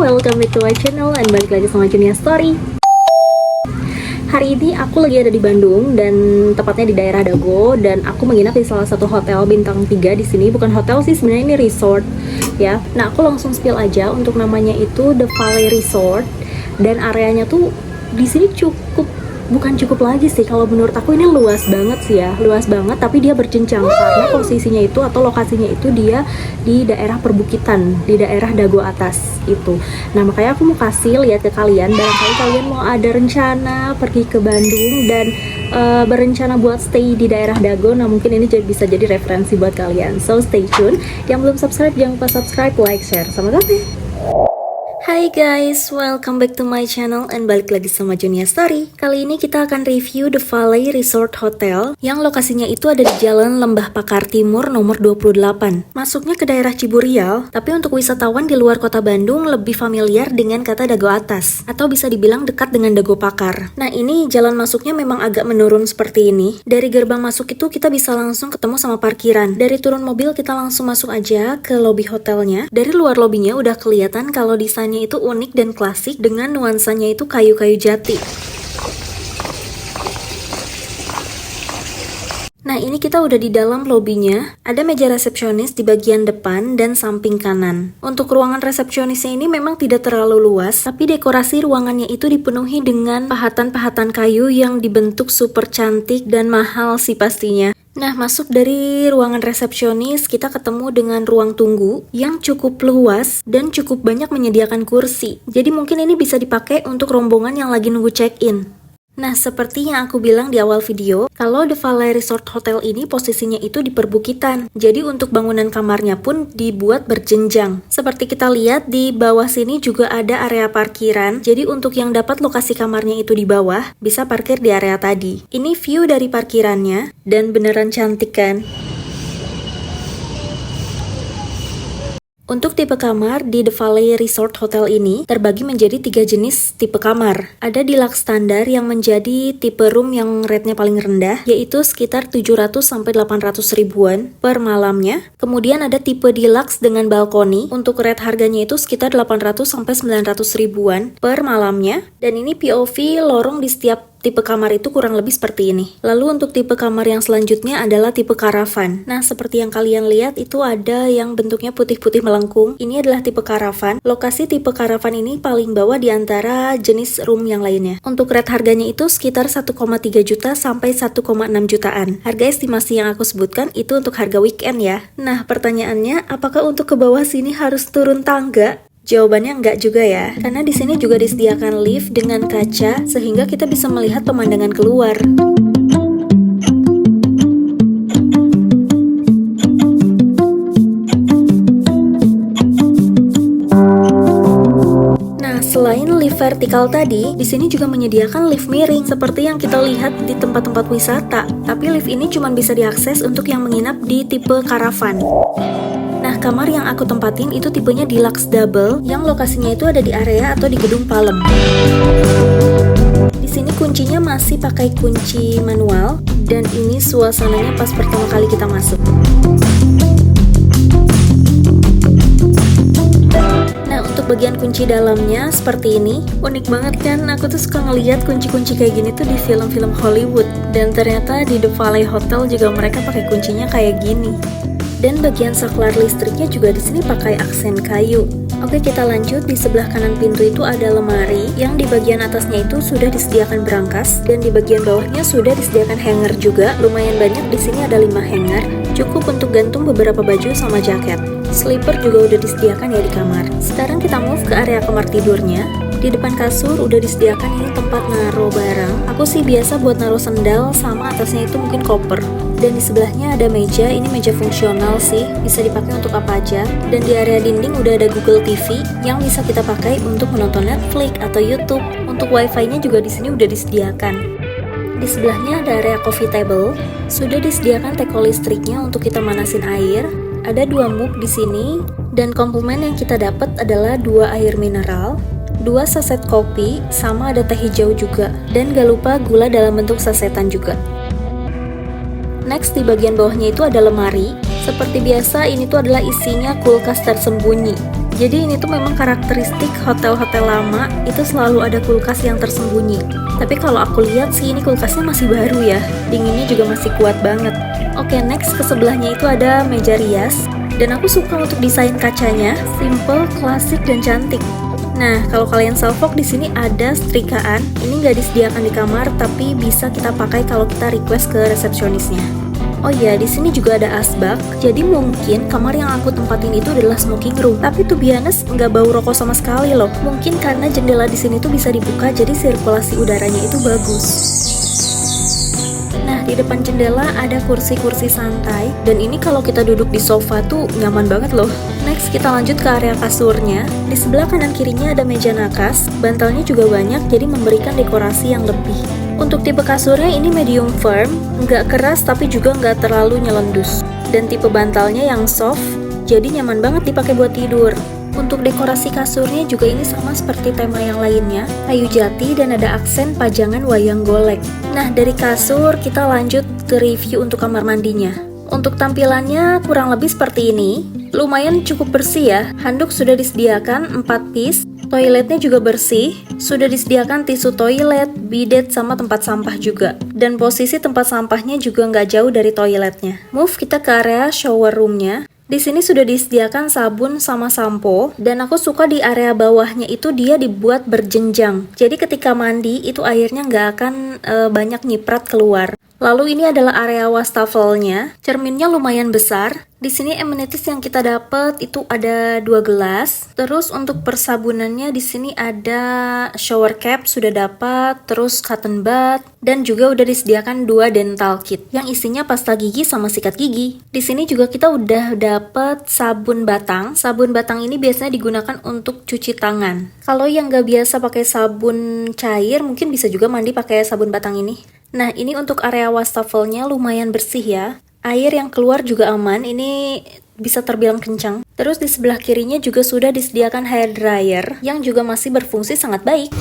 Welcome back to my channel and balik lagi sama Junia Story. Hari ini aku lagi ada di Bandung dan tepatnya di daerah Dago, dan aku menginap di salah satu hotel bintang 3 di sini. Bukan hotel sih, sebenarnya ini resort ya. Nah, aku langsung spill aja, untuk namanya itu The Valley Resort, dan areanya tuh di sini bukan cukup lagi sih, kalau menurut aku ini luas banget sih ya, luas banget, tapi dia berjenjang karena posisinya itu atau lokasinya itu dia di daerah perbukitan, di daerah Dago atas itu. Nah, makanya aku mau kasih lihat ke kalian, barangkali kalian mau ada rencana pergi ke Bandung dan berencana buat stay di daerah Dago. Nah, mungkin ini bisa jadi referensi buat kalian, so stay tune. Yang belum subscribe jangan lupa subscribe, like, share sama kami. Hai guys, welcome back to my channel and balik lagi sama Junia Story. Kali ini kita akan review The Valley Resort Hotel yang lokasinya itu ada di Jalan Lembah Pakar Timur nomor 28. Masuknya ke daerah Ciburial, tapi untuk wisatawan di luar kota Bandung lebih familiar dengan kata Dago Atas, atau bisa dibilang dekat dengan Dago Pakar. Nah, ini jalan masuknya memang agak menurun seperti ini. Dari gerbang masuk itu kita bisa langsung ketemu sama parkiran. Dari turun mobil kita langsung masuk aja ke lobi hotelnya. Dari luar lobinya udah kelihatan kalau desainnya itu unik dan klasik dengan nuansanya itu kayu-kayu jati. Nah, ini kita udah di dalam lobinya. Ada meja resepsionis di bagian depan dan samping kanan. Untuk ruangan resepsionisnya ini memang tidak terlalu luas, tapi dekorasi ruangannya itu dipenuhi dengan pahatan-pahatan kayu yang dibentuk super cantik dan mahal sih pastinya. Nah, masuk dari ruangan resepsionis, kita ketemu dengan ruang tunggu yang cukup luas dan cukup banyak menyediakan kursi. Jadi mungkin ini bisa dipakai untuk rombongan yang lagi nunggu check-in. Nah, seperti yang aku bilang di awal video, kalau The Valley Resort Hotel ini posisinya itu di perbukitan. Jadi untuk bangunan kamarnya pun dibuat berjenjang. Seperti kita lihat di bawah sini juga ada area parkiran. Jadi untuk yang dapat lokasi kamarnya itu di bawah, bisa parkir di area tadi. Ini view dari parkirannya dan beneran cantik kan? Untuk tipe kamar di The Valley Resort Hotel ini terbagi menjadi 3 jenis tipe kamar. Ada deluxe standar yang menjadi tipe room yang rate-nya paling rendah, yaitu sekitar 700-800 ribuan per malamnya. Kemudian ada tipe deluxe dengan balkoni, untuk rate harganya itu sekitar 800-900 ribuan per malamnya. Dan ini POV lorong di setiap tipe kamar itu kurang lebih seperti ini. Lalu untuk tipe kamar yang selanjutnya adalah tipe karavan. Nah, seperti yang kalian lihat itu ada yang bentuknya putih-putih melengkung. Ini adalah tipe karavan. Lokasi tipe karavan ini paling bawah di antara jenis room yang lainnya. Untuk rate harganya itu sekitar 1,3 juta sampai 1,6 jutaan. Harga estimasi yang aku sebutkan itu untuk harga weekend ya. Nah, pertanyaannya, apakah untuk ke bawah sini harus turun tangga? Jawabannya enggak juga ya, karena di sini juga disediakan lift dengan kaca sehingga kita bisa melihat pemandangan keluar. Nah, selain lift vertikal tadi, di sini juga menyediakan lift miring seperti yang kita lihat di tempat-tempat wisata. Tapi lift ini cuma bisa diakses untuk yang menginap di tipe karavan. Nah, kamar yang aku tempatin itu tipenya deluxe double yang lokasinya itu ada di area atau di gedung Palem. Di sini kuncinya masih pakai kunci manual dan ini suasananya pas pertama kali kita masuk. Nah, untuk bagian kunci dalamnya seperti ini. Unik banget kan? Aku tuh suka ngeliat kunci-kunci kayak gini tuh di film-film Hollywood. Dan ternyata di The Valley Hotel juga mereka pakai kuncinya kayak gini. Dan bagian saklar listriknya juga di sini pakai aksen kayu. Oke, kita lanjut. Di sebelah kanan pintu itu ada lemari yang di bagian atasnya itu sudah disediakan brankas dan di bagian bawahnya sudah disediakan hanger juga. Lumayan banyak, di sini ada 5 hanger, cukup untuk gantung beberapa baju sama jaket. Slipper juga udah disediakan ya di kamar. Sekarang kita move ke area kamar tidurnya. Di depan kasur udah disediakan ini tempat naruh barang. Aku sih biasa buat naruh sendal sama atasnya itu mungkin koper. Dan di sebelahnya ada meja, ini meja fungsional sih, bisa dipakai untuk apa aja. Dan di area dinding udah ada Google TV yang bisa kita pakai untuk menonton Netflix atau YouTube. Untuk wifi-nya juga di sini udah disediakan. Di sebelahnya ada area coffee table, sudah disediakan teko listriknya untuk kita manasin air. Ada 2 mug di sini, dan komplement yang kita dapat adalah 2 air mineral, 2 saset kopi, sama ada teh hijau juga. Dan gak lupa gula dalam bentuk sasetan juga. Next, di bagian bawahnya itu ada lemari. Seperti biasa, ini tuh adalah isinya kulkas tersembunyi. Jadi ini tuh memang karakteristik hotel-hotel lama, itu selalu ada kulkas yang tersembunyi. Tapi kalau aku lihat sih ini kulkasnya masih baru ya, dinginnya juga masih kuat banget. Oke, next ke sebelahnya itu ada meja rias. Dan aku suka untuk desain kacanya, simple, klasik, dan cantik. Nah, kalau kalian salfok di sini ada setrikaan. Ini nggak disediakan di kamar, tapi bisa kita pakai kalau kita request ke resepsionisnya. Oh iya, di sini juga ada asbak. Jadi mungkin kamar yang aku tempatin itu adalah smoking room. Tapi to be honest, nggak bau rokok sama sekali loh. Mungkin karena jendela di sini tuh bisa dibuka, jadi sirkulasi udaranya itu bagus. Nah, di depan jendela ada kursi-kursi santai, dan ini kalau kita duduk di sofa tuh nyaman banget loh. Next, kita lanjut ke area kasurnya. Di sebelah kanan kirinya ada meja nakas, bantalnya juga banyak, jadi memberikan dekorasi yang lebih. Untuk tipe kasurnya ini medium firm, nggak keras tapi juga nggak terlalu nyelendus. Dan tipe bantalnya yang soft, jadi nyaman banget dipakai buat tidur. Untuk dekorasi kasurnya juga ini sama seperti tema yang lainnya, kayu jati dan ada aksen pajangan wayang golek. Nah, dari kasur kita lanjut ke review untuk kamar mandinya. Untuk tampilannya kurang lebih seperti ini. Lumayan cukup bersih ya. Handuk sudah disediakan 4 piece. Toiletnya juga bersih. Sudah disediakan tisu toilet, bidet, sama tempat sampah juga. Dan posisi tempat sampahnya juga nggak jauh dari toiletnya. Move kita ke area shower roomnya. Di sini sudah disediakan sabun sama sampo, dan aku suka di area bawahnya itu dia dibuat berjenjang. Jadi ketika mandi itu airnya nggak akan banyak nyiprat keluar. Lalu ini adalah area wastafelnya, cerminnya lumayan besar. Di sini amenities yang kita dapat itu ada 2 gelas. Terus untuk persabunannya di sini ada shower cap sudah dapat, terus cotton bud, dan juga udah disediakan 2 dental kit yang isinya pasta gigi sama sikat gigi. Di sini juga kita udah dapat sabun batang. Sabun batang ini biasanya digunakan untuk cuci tangan. Kalau yang nggak biasa pakai sabun cair, mungkin bisa juga mandi pakai sabun batang ini. Nah, ini untuk area wastafelnya lumayan bersih ya. Air yang keluar juga aman, ini bisa terbilang kencang. Terus di sebelah kirinya juga sudah disediakan hair dryer yang juga masih berfungsi sangat baik.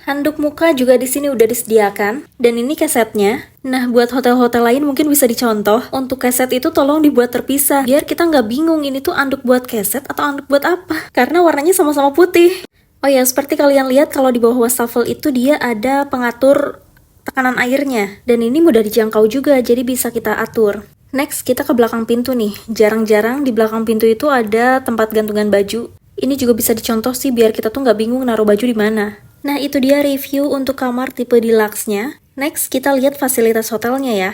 Handuk muka juga di sini udah disediakan, dan ini kesetnya. Nah, buat hotel-hotel lain mungkin bisa dicontoh. Untuk keset itu tolong dibuat terpisah, biar kita nggak bingung ini tuh anduk buat keset atau anduk buat apa. Karena warnanya sama-sama putih. Oh ya, seperti kalian lihat kalau di bawah wastafel itu dia ada pengatur tekanan airnya. Dan ini mudah dijangkau juga, jadi bisa kita atur. Next, kita ke belakang pintu nih. Jarang-jarang di belakang pintu itu ada tempat gantungan baju. Ini juga bisa dicontoh sih biar kita tuh nggak bingung naruh baju di mana. Nah, itu dia review untuk kamar tipe deluxe-nya. Next, kita lihat fasilitas hotelnya ya.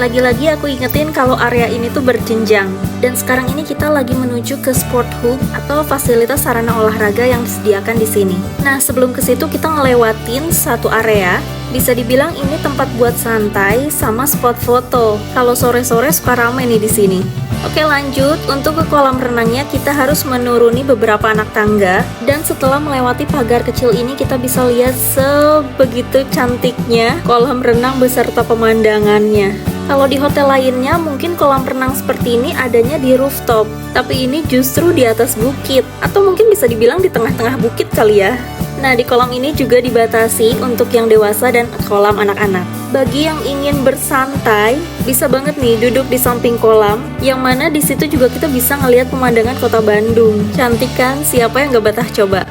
Lagi-lagi aku ingetin kalau area ini tuh berjenjang. Dan sekarang ini kita lagi menuju ke Sport Hub atau fasilitas sarana olahraga yang disediakan di sini. Nah, sebelum ke situ kita ngelewatin satu area. Bisa dibilang ini tempat buat santai sama spot foto. Kalau sore-sore suka rame nih di sini. Oke, lanjut. Untuk ke kolam renangnya kita harus menuruni beberapa anak tangga, dan setelah melewati pagar kecil ini kita bisa lihat sebegitu cantiknya kolam renang beserta pemandangannya. Kalau di hotel lainnya mungkin kolam renang seperti ini adanya di rooftop, tapi ini justru di atas bukit, atau mungkin bisa dibilang di tengah-tengah bukit kali ya. Nah, di kolam ini juga dibatasi untuk yang dewasa dan kolam anak-anak. Bagi yang ingin bersantai, bisa banget nih duduk di samping kolam, yang mana di situ juga kita bisa ngelihat pemandangan kota Bandung. Cantik kan? Siapa yang gak betah coba?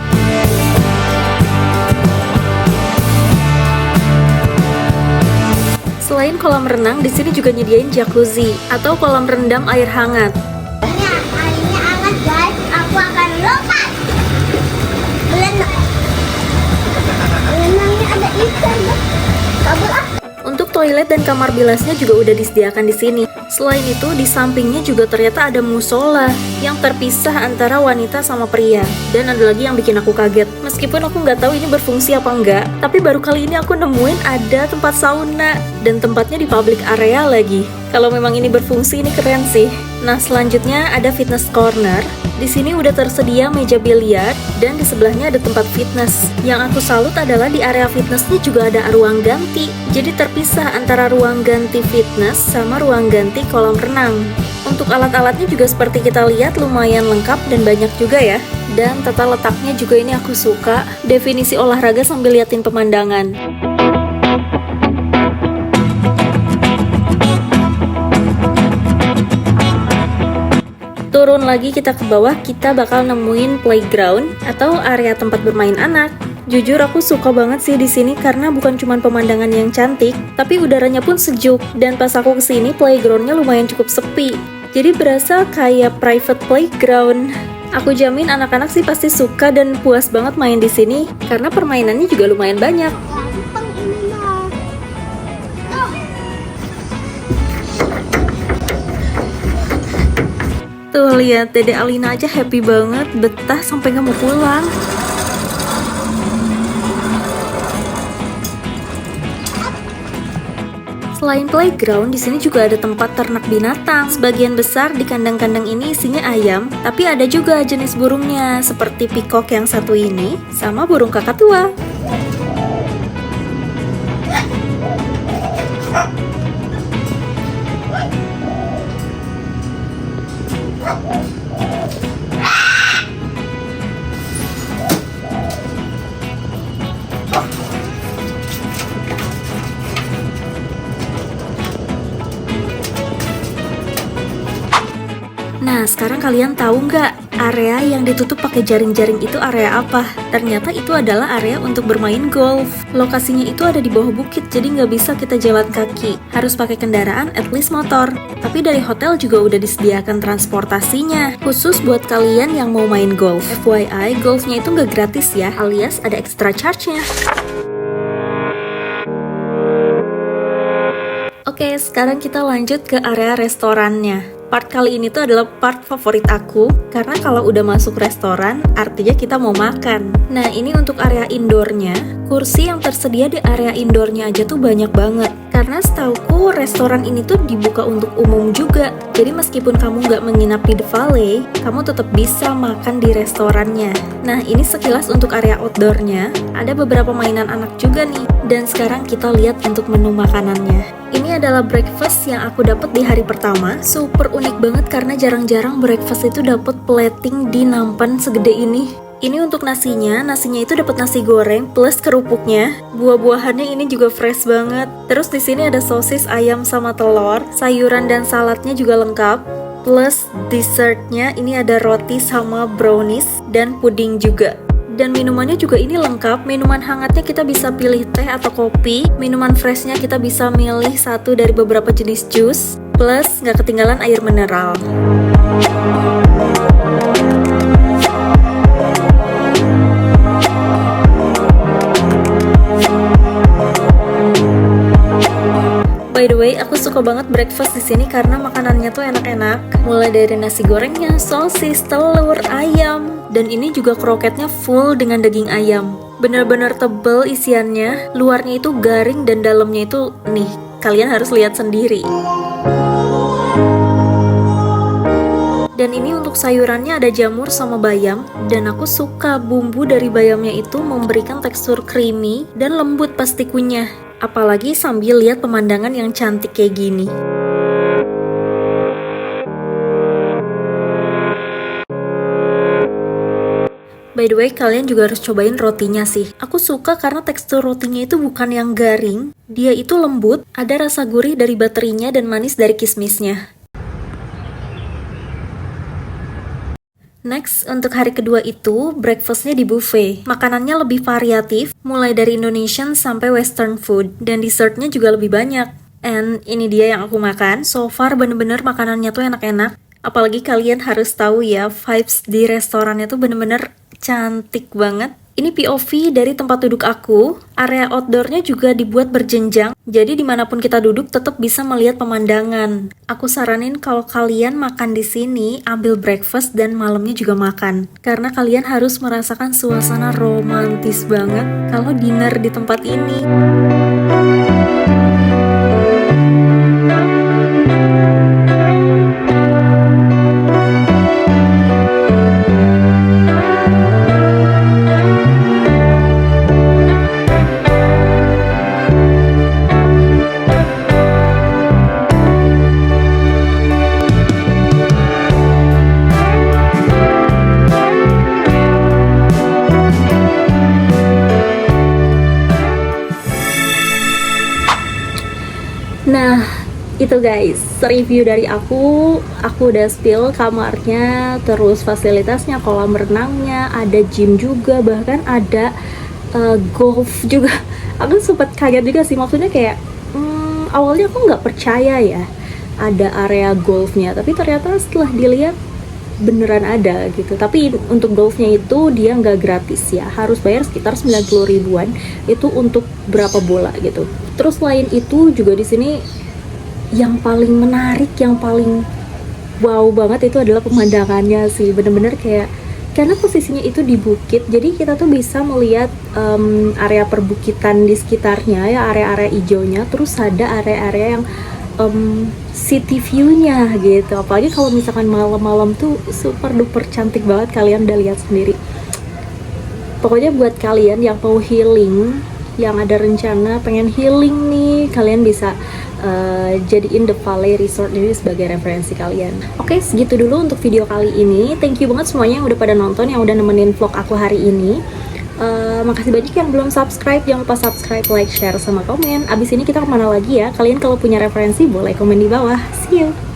Selain kolam renang, di sini juga nyediain jacuzzi atau kolam rendam air hangat. Airnya hangat guys, aku akan lompat. Berenangnya ada ikan. Kabel ah. Untuk toilet dan kamar bilasnya juga udah disediakan di sini. Selain itu, di sampingnya juga ternyata ada musola yang terpisah antara wanita sama pria. Dan ada lagi yang bikin aku kaget. Meskipun aku nggak tahu ini berfungsi apa enggak, tapi baru kali ini aku nemuin ada tempat sauna dan tempatnya di public area lagi. Kalau memang ini berfungsi, ini keren sih. Nah, selanjutnya ada fitness corner. Di sini udah tersedia meja biliar dan di sebelahnya ada tempat fitness. Yang aku salut adalah di area fitnessnya juga ada ruang ganti. Jadi terpisah antara ruang ganti fitness sama ruang ganti kolam renang. Untuk alat-alatnya juga seperti kita lihat lumayan lengkap dan banyak juga ya. Dan tata letaknya juga ini aku suka. Definisi olahraga sambil liatin pemandangan. Turun lagi kita ke bawah, kita bakal nemuin playground atau area tempat bermain anak. Jujur aku suka banget sih di sini karena bukan cuma pemandangan yang cantik, tapi udaranya pun sejuk. Dan pas aku kesini, playgroundnya lumayan cukup sepi. Jadi berasa kayak private playground. Aku jamin anak-anak sih pasti suka dan puas banget main di sini karena permainannya juga lumayan banyak. Gampang ini mah. Tuh lihat, Dede Alina aja happy banget, betah sampai nggak mau pulang. Selain playground, di sini juga ada tempat ternak binatang. Sebagian besar di kandang-kandang ini isinya ayam, tapi ada juga jenis burungnya, seperti peacock yang satu ini, sama burung kakatua. Nah, sekarang kalian tahu nggak area yang ditutup pakai jaring-jaring itu area apa? Ternyata itu adalah area untuk bermain golf. Lokasinya itu ada di bawah bukit, jadi nggak bisa kita jalan kaki. Harus pakai kendaraan, at least motor. Tapi dari hotel juga udah disediakan transportasinya, khusus buat kalian yang mau main golf. FYI, golfnya itu nggak gratis ya, alias ada extra charge-nya. Oke, sekarang kita lanjut ke area restorannya. Part kali ini tuh adalah part favorit aku, karena kalau udah masuk restoran, artinya kita mau makan. Nah, ini untuk area indoornya, kursi yang tersedia di area indoornya aja tuh banyak banget. Karena setauku restoran ini tuh dibuka untuk umum juga. Jadi meskipun kamu nggak menginap di The Valley, kamu tetap bisa makan di restorannya. Nah, ini sekilas untuk area outdoornya. Ada beberapa mainan anak juga nih. Dan sekarang kita lihat untuk menu makanannya. Ini adalah breakfast yang aku dapat di hari pertama. Super unik banget karena jarang-jarang breakfast itu dapat plating di nampan segede ini. Ini untuk nasinya itu dapat nasi goreng plus kerupuknya. Buah-buahannya ini juga fresh banget. Terus di sini ada sosis ayam sama telur, sayuran dan saladnya juga lengkap. Plus dessertnya ini ada roti sama brownies dan puding juga. Dan minumannya juga ini lengkap. Minuman hangatnya kita bisa pilih teh atau kopi. Minuman freshnya kita bisa milih satu dari beberapa jenis jus. Plus nggak ketinggalan air mineral. By the way, aku suka banget breakfast di sini karena makanannya tuh enak-enak. Mulai dari nasi gorengnya, sosis, telur, ayam, dan ini juga kroketnya full dengan daging ayam. Bener-bener tebel isiannya, luarnya itu garing dan dalamnya itu nih, kalian harus lihat sendiri. Dan ini untuk sayurannya ada jamur sama bayam, dan aku suka bumbu dari bayamnya itu memberikan tekstur creamy dan lembut pas tikunya. Apalagi sambil lihat pemandangan yang cantik kayak gini. By the way, kalian juga harus cobain rotinya sih. Aku suka karena tekstur rotinya itu bukan yang garing. Dia itu lembut, ada rasa gurih dari baterinya dan manis dari kismisnya. Next, untuk hari kedua itu, breakfastnya di buffet. Makanannya lebih variatif, mulai dari Indonesian sampai Western food. Dan dessertnya juga lebih banyak. And ini dia yang aku makan. So far bener-bener makanannya tuh enak-enak. Apalagi kalian harus tahu ya, vibes di restorannya tuh bener-bener cantik banget. Ini POV dari tempat duduk aku. Area outdoornya juga dibuat berjenjang, jadi dimanapun kita duduk tetap bisa melihat pemandangan. Aku saranin kalau kalian makan di sini, ambil breakfast dan malamnya juga makan. Karena kalian harus merasakan suasana romantis banget kalau dinner di tempat ini. Nah, itu guys, review dari aku udah spill kamarnya, terus fasilitasnya, kolam renangnya, ada gym juga, bahkan ada golf juga. Aku sempat kaget juga sih, maksudnya kayak awalnya aku nggak percaya ya ada area golfnya, tapi ternyata setelah dilihat beneran ada gitu. Tapi untuk golfnya itu dia nggak gratis ya, harus bayar sekitar 90 ribuan itu untuk berapa bola gitu. Terus selain itu juga di sini yang paling menarik, yang paling wow banget itu adalah pemandangannya sih. Bener-bener kayak, karena posisinya itu di bukit, jadi kita tuh bisa melihat area perbukitan di sekitarnya ya, area-area hijaunya. Terus ada area-area yang city view-nya gitu. Apalagi kalau misalkan malam-malam tuh super duper cantik banget, kalian udah lihat sendiri. Pokoknya buat kalian yang mau healing, yang ada rencana pengen healing nih, kalian bisa jadiin The Valley Resort ini sebagai referensi kalian. Oke, segitu dulu untuk video kali ini. Thank you banget semuanya yang udah pada nonton, yang udah nemenin vlog aku hari ini. Makasih banyak yang belum subscribe, jangan lupa subscribe, like, share, sama komen. Abis ini kita kemana lagi ya? Kalian kalau punya referensi boleh komen di bawah. See you!